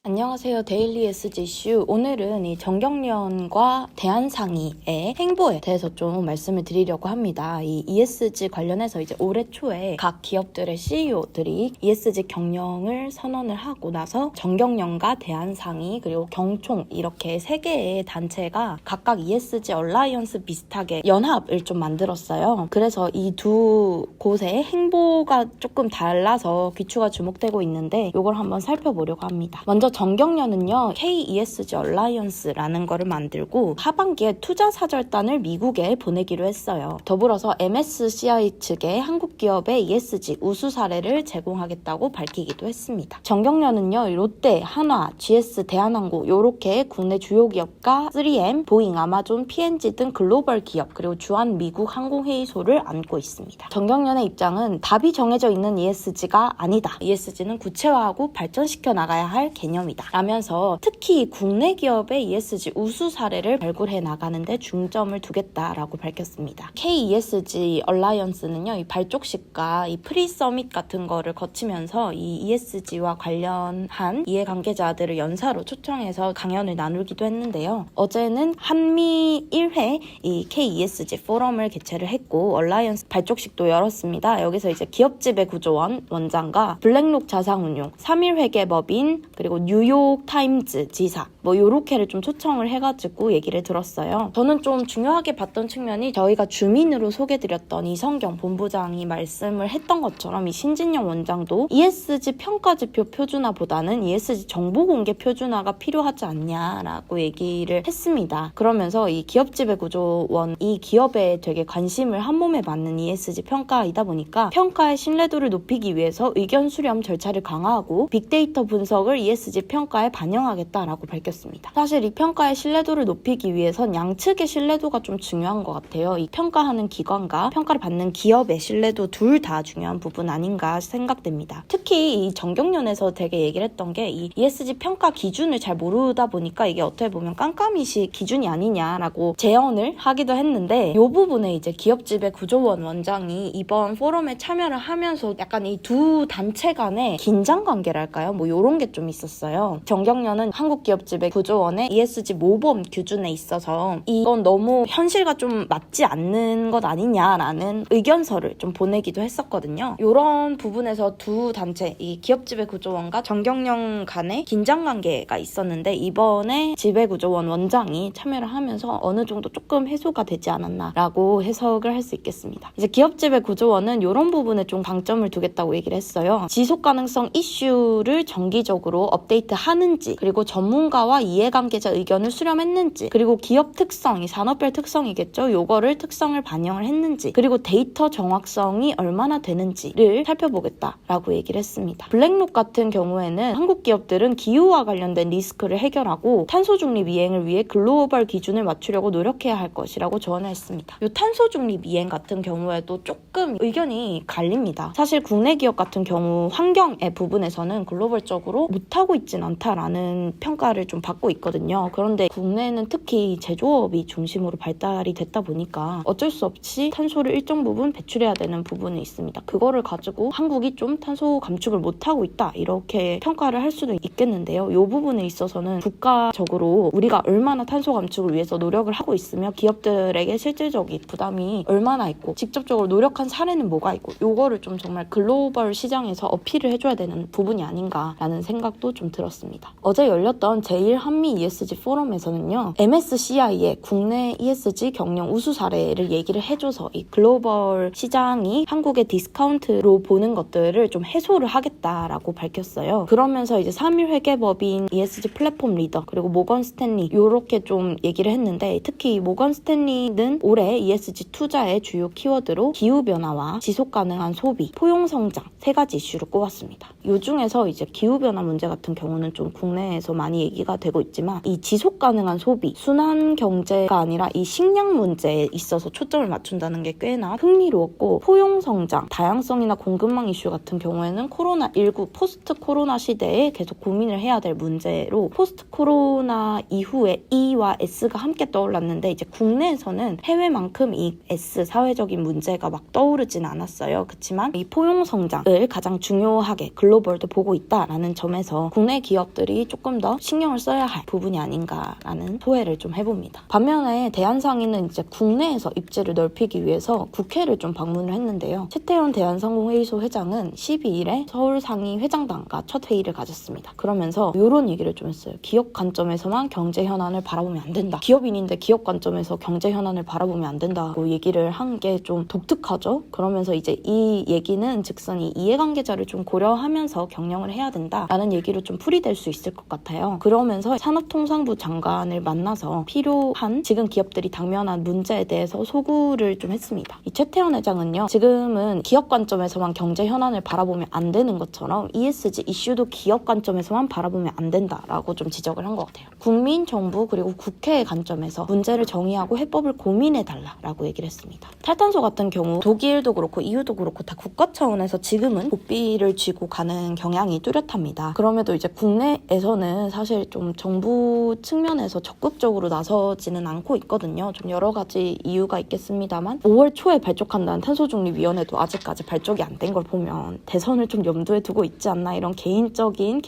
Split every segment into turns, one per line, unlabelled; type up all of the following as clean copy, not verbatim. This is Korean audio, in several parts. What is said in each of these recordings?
안녕하세요. 데일리 ESG 이슈. 오늘은 이 정경련과 대한상의의 행보에 대해서 좀 말씀을 드리려고 합니다. 이 ESG 관련해서 이제 올해 초에 각 기업들의 CEO들이 ESG 경영을 선언을 하고 나서 정경련과 대한상의 그리고 경총 이렇게 세 개의 단체가 각각 ESG 얼라이언스 비슷하게 연합을 좀 만들었어요. 그래서 이 두 곳의 행보가 조금 달라서 귀추가 주목되고 있는데 이걸 한번 살펴보려고 합니다. 먼저 정경련은요, KESG 얼라이언스라는 거를 만들고 하반기에 투자 사절단을 미국에 보내기로 했어요. 더불어서 MSCI 측에 한국 기업의 ESG 우수 사례를 제공하겠다고 밝히기도 했습니다. 정경련은요, 롯데, 한화, GS, 대한항공 이렇게 국내 주요 기업과 3M, 보잉, 아마존, P&G 등 글로벌 기업 그리고 주한 미국 항공회의소를 안고 있습니다. 정경련의 입장은 답이 정해져 있는 ESG가 아니다. ESG는 구체화하고 발전시켜 나가야 할 개념이다. 라면서 특히 국내 기업의 ESG 우수 사례를 발굴해 나가는 데 중점을 두겠다라고 밝혔습니다. KESG 얼라이언스는요, 이 발족식과 이 프리 서밋 같은 거를 거치면서 이 ESG와 관련한 이해관계자들을 연사로 초청해서 강연을 나누기도 했는데요. 어제는 한미 1회 이 KESG 포럼을 개최를 했고 얼라이언스 발족식도 열었습니다. 여기서 이제 기업지배 구조원 원장과 블랙록 자산운용, 3일 회계법인 그리고 뉴욕 타임즈 지사 요렇게를 좀 초청을 해가지고 얘기를 들었어요. 저는 좀 중요하게 봤던 측면이 저희가 주민으로 소개드렸던 이성경 본부장이 말씀을 했던 것처럼 이 신진영 원장도 ESG 평가지표 표준화보다는 ESG 정보 공개 표준화가 필요하지 않냐라고 얘기를 했습니다. 그러면서 이 기업지배구조원 이 기업에 되게 관심을 한 몸에 맞는 ESG 평가이다 보니까 평가의 신뢰도를 높이기 위해서 의견 수렴 절차를 강화하고 빅데이터 분석을 ESG 평가에 반영하겠다라고 밝혔습니다. 사실 이 평가의 신뢰도를 높이기 위해선 양측의 신뢰도가 좀 중요한 것 같아요. 이 평가하는 기관과 평가를 받는 기업의 신뢰도 둘 다 중요한 부분 아닌가 생각됩니다. 특히 이 정경련에서 되게 얘기를 했던 게 이 ESG 평가 기준을 잘 모르다 보니까 이게 어떻게 보면 깜깜이식 기준이 아니냐라고 제언을 하기도 했는데 이 부분에 이제 기업지배 구조원 원장이 이번 포럼에 참여를 하면서 약간 이 두 단체 간의 긴장 관계랄까요? 이런 게 좀 있었어요. 정경련은 한국기업지배 구조원의 ESG 모범 기준에 있어서 이건 너무 현실과 좀 맞지 않는 것 아니냐라는 의견서를 좀 보내기도 했었거든요. 이런 부분에서 두 단체, 이 기업지배 구조원과 정경련 간의 긴장 관계가 있었는데 이번에 지배구조원 원장이 참여를 하면서 어느 정도 조금 해소가 되지 않았나라고 해석을 할 수 있겠습니다. 이제 기업지배 구조원은 이런 부분에 좀 방점을 두겠다고 얘기를 했어요. 지속가능성 이슈를 정기적으로 업데이트하는지, 그리고 전문가와 이해관계자 의견을 수렴했는지, 그리고 기업 특성, 이 산업별 특성이겠죠. 요거를 특성을 반영을 했는지, 그리고 데이터 정확성이 얼마나 되는지를 살펴보겠다라고 얘기를 했습니다. 블랙록 같은 경우에는 한국 기업들은 기후와 관련된 리스크를 해결하고 탄소 중립 이행을 위해 글로벌 기준을 맞추려고 노력해야 할 것이라고 조언을 했습니다. 이 탄소 중립 이행 같은 경우에도 조금 의견이 갈립니다. 사실 국내 기업 같은 경우 환경의 부분에서는 글로벌적으로 못하고 있진 않다라는 평가를 좀 받고 있거든요. 그런데 국내는 특히 제조업이 중심으로 발달이 됐다 보니까 어쩔 수 없이 탄소를 일정 부분 배출해야 되는 부분이 있습니다. 그거를 가지고 한국이 좀 탄소 감축을 못하고 있다 이렇게 평가를 할 수도 있겠는데요. 이 부분에 있어서는 국가적으로 우리가 얼마나 탄소 감축을 위해서 노력을 하고 있으며 기업들에게 실질적인 부담이 얼마나 있고 직접적으로 노력한 사례는 뭐가 있고 요거를 좀 정말 글로벌 시장에서 어필을 해줘야 되는 부분이 아닌가라는 생각도 좀 들었습니다. 어제 열렸던 제1한미 ESG 포럼에서는요, MSCI의 국내 ESG 경영 우수 사례를 얘기를 해줘서 이 글로벌 시장이 한국의 디스카운트로 보는 것들을 좀 해소를 하겠다라고 밝혔어요. 그러면서 이제 3일 회계법인 ESG 플랫폼 리더 그리고 모건 스탠리 요렇게 좀 얘기를 했는데 특히 모건 스탠리는 올해 ESG 투자의 주요 키워드로 기후변화와 지속가능한 소비, 포용성장 세 가지 이슈를 꼽았습니다. 이 중에서 이제 기후변화 문제 같은 경우는 좀 국내에서 많이 얘기가 되고 있지만 이 지속 가능한 소비, 순환 경제가 아니라 이 식량 문제에 있어서 초점을 맞춘다는 게 꽤나 흥미로웠고, 포용 성장, 다양성이나 공급망 이슈 같은 경우에는 코로나19 포스트 코로나 시대에 계속 고민을 해야 될 문제로 포스트 코로나 이후에 E와 S가 함께 떠올랐는데 이제 국내에서는 해외만큼 이 S 사회적인 문제가 막 떠오르진 않았어요. 그렇지만 이 포용 성장을 가장 중요하게 글로벌도 보고 있다라는 점에서 국내 기업들이 조금 더 신경을 써야 할 부분이 아닌가라는 소회를 좀 해봅니다. 반면에 대한상인은 이제 국내에서 입지를 넓히기 위해서 국회를 좀 방문을 했는데요. 최태원 대한상공회의소 회장은 12일에 서울상위 회장단과 첫 회의를 가졌습니다. 그러면서 이런 얘기를 좀 했어요. 기업 관점에서만 경제 현안을 바라보면 안 된다. 기업인인데 기업 관점에서 경제 현안을 바라보면 안 된다고 얘기를 한 게 좀 독특하죠. 그러면서 이제 이 얘기는 즉선 이 이해관계자를 좀 고려하면서 경영을 해야 된다라는 얘기로 좀 풀이될 수 있을 것 같아요. 그러면서 산업통상부 장관을 만나서 필요한 지금 기업들이 당면한 문제에 대해서 소구를 좀 했습니다. 이 최태원 회장은요, 지금은 기업 관점에서만 경제 현안을 바라보면 안 되는 것처럼 ESG 이슈도 기업 관점에서만 바라보면 안 된다라고 좀 지적을 한 것 같아요. 국민, 정부 그리고 국회의 관점에서 문제를 정의하고 해법을 고민해달라라고 얘기를 했습니다. 탈탄소 같은 경우 독일도 그렇고 EU도 그렇고 다 국가 차원에서 지금은 고삐를 쥐고 가는 경향이 뚜렷합니다. 그럼에도 이제 국내에서는 사실 좀 정부 측면에서 적극적으로 나서지는 않고 있거든요. 좀 여러 가지 이유가 있겠습니다만 5월 초에 발족한다는 탄소중립위원회도 아직까지 발족이 안 된 걸 보면 대선을 좀 염두에 두고 있지 않나, 이런 개인적인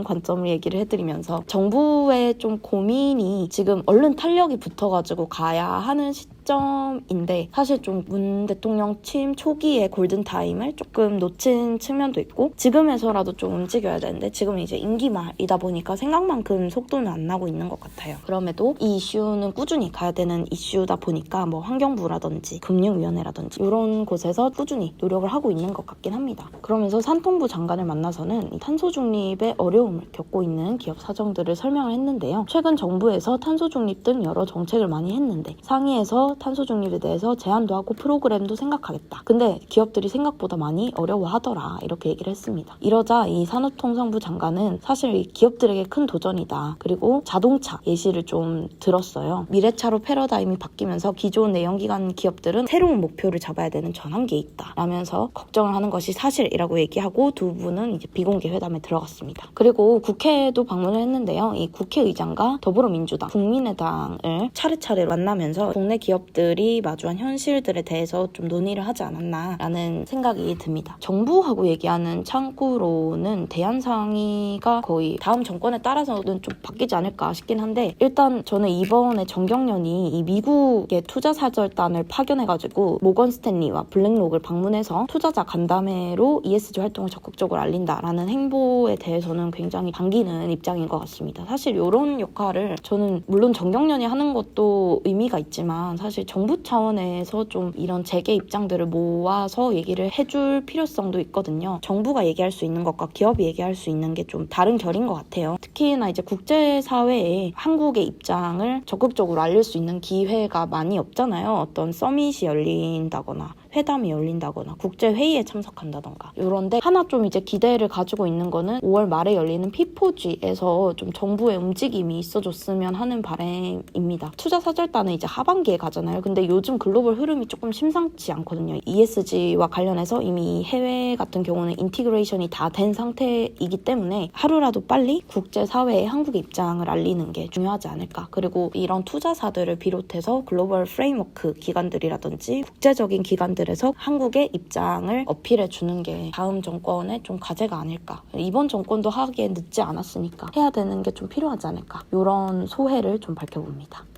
관점을 얘기를 해드리면서 정부의 좀 고민이 지금 얼른 탄력이 붙어가지고 가야 하는 시점인데 사실 좀 문 대통령 취임 초기에 골든타임을 조금 놓친 측면도 있고, 지금에서라도 좀 움직여야 되는데 지금은 이제 임기 말이다 보니까 생각만큼 속도는 안 나고 있는 것 같아요. 그럼에도 이 이슈는 꾸준히 가야 되는 이슈다 보니까 뭐 환경부라든지 금융위원회라든지 이런 곳에서 꾸준히 노력을 하고 있는 것 같긴 합니다. 그러면서 산통부 장관을 만나서는 이 탄소 중립의 어려움을 겪고 있는 기업 사정들을 설명을 했는데요. 최근 정부에서 탄소 중립 등 여러 정책을 많이 했는데 상위에서 탄소 중립에 대해서 제안도 하고 프로그램도 생각하겠다. 근데 기업들이 생각보다 많이 어려워하더라, 이렇게 얘기를 했습니다. 이러자 이 산업통상부 장관은 사실 이 기업들에게 큰 도전이다. 그리고 자동차 예시를 좀 들었어요. 미래차로 패러다임이 바뀌면서 기존 내연기관 기업들은 새로운 목표를 잡아야 되는 전환기에 있다 라면서 걱정을 하는 것이 사실이라고 얘기하고 두 분은 이제 비공개 회담에 들어갔습니다. 그리고 국회도 방문을 했는데요. 이 국회의장과 더불어민주당, 국민의당을 차례차례로 만나면서 국내 기업들이 마주한 현실들에 대해서 좀 논의를 하지 않았나라는 생각이 듭니다. 정부하고 얘기하는 창구로는 대한상의가 거의 다음 정권에 따라서는 좀 바뀌지 않을까 싶긴 한데, 일단 저는 이번에 정경련이 이 미국의 투자사절단을 파견해가지고 모건 스탠리와 블랙록을 방문해서 투자자 간담회로 ESG 활동을 적극적으로 알린다라는 행보에 대해서는 굉장히 반기는 입장인 것 같습니다. 사실 이런 역할을 저는 물론 정경련이 하는 것도 의미가 있지만 사실 정부 차원에서 좀 이런 재계 입장들을 모아서 얘기를 해줄 필요성도 있거든요. 정부가 얘기할 수 있는 것과 기업이 얘기할 수 있는 게 좀 다른 결인 것 같아요. 특히나 이제 국제사회에 한국의 입장을 적극적으로 알릴 수 있는 기회가 많이 없잖아요. 어떤 서밋이 열린다거나 회담이 열린다거나 국제회의에 참석한다던가. 이런데 하나 좀 이제 기대를 가지고 있는 거는 5월 말에 열리는 P4G에서 좀 정부의 움직임이 있어줬으면 하는 바람입니다. 투자사절단은 이제 하반기에 가잖아요. 근데 요즘 글로벌 흐름이 조금 심상치 않거든요. ESG와 관련해서 이미 해외 같은 경우는 인티그레이션이 다 된 상태이기 때문에 하루라도 빨리 국제사회에 한국의 입장을 알리는 게 중요하지 않을까. 그리고 이런 투자사들을 비롯해서 글로벌 프레임워크 기관들이라든지 국제적인 기관들에서 한국의 입장을 어필해 주는 게 다음 정권의 좀 과제가 아닐까. 이번 정권도 하기에 늦지 않았으니까 해야 되는 게 좀 필요하지 않을까. 이런 소회를 좀 밝혀봅니다.